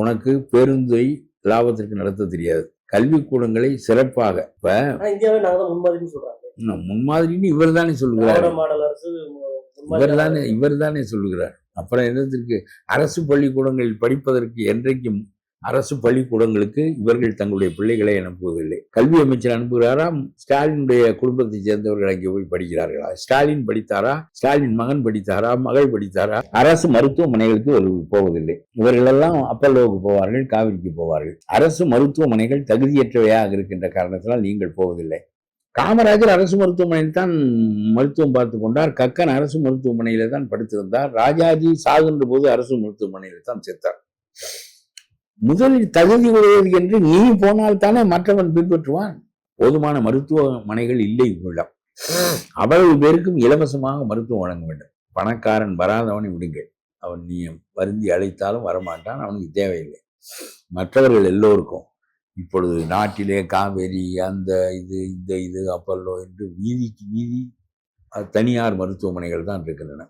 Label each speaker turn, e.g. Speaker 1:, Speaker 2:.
Speaker 1: உனக்கு பேருந்தை லாபத்திற்கு நடத்த தெரியாது. கல்விக்கூடங்களை சிறப்பாக இப்ப முன்மாதிரின்னு இவர் தானே சொல்லுகிறார். இவர் தானே சொல்லுகிறார். அப்புறம் என்னத்திற்கு அரசு பள்ளிக்கூடங்களில் படிப்பதற்கு என்றைக்கும் அரசு பள்ளிக்கூடங்களுக்கு இவர்கள் தங்களுடைய பிள்ளைகளை அனுப்புவதில்லை. கல்வி அமைச்சர் அனுப்புகிறாராம். ஸ்டாலினுடைய குடும்பத்தை சேர்ந்தவர்கள் அங்கே போய் படிக்கிறார்களா? ஸ்டாலின் படித்தாரா? ஸ்டாலின் மகன் படித்தாரா? மகள் படித்தாரா? அரசு மருத்துவமனைகளுக்கு போவதில்லை. இவர்களெல்லாம் அப்பல்லோவுக்கு போவார்கள், காவிரிக்கு போவார்கள். அரசு மருத்துவமனைகள் தகுதியற்றவையாக இருக்கின்ற காரணத்தினால் நீங்கள் போவதில்லை. காமராஜர் அரசு மருத்துவமனையில் தான் மருத்துவம் பார்த்து கொண்டார். கக்கன் அரசு மருத்துவமனையில தான் படுத்திருந்தார். ராஜாஜி சாகின்ற போது அரசு மருத்துவமனையில தான் செத்தார். முதலில் தகுதி உடையது என்று நீ போனால் தானே மற்றவன் பின்பற்றுவான். போதுமான மருத்துவமனைகள் இல்லை உள்ளம். அவ்வளவு பேருக்கும் இலவசமாக மருத்துவம் வழங்க வேண்டும். பணக்காரன் வராதவனை விடுங்கள். அவன் நீ வருந்தி அழைத்தாலும் வரமாட்டான், அவனுக்கு தேவையில்லை. மற்றவர்கள் எல்லோருக்கும் இப்பொழுது நாட்டிலே காவேரி அந்த இது அப்பல்லோ என்று வீதிக்கு வீதி தனியார் மருத்துவமனைகள் தான் இருக்கின்றன.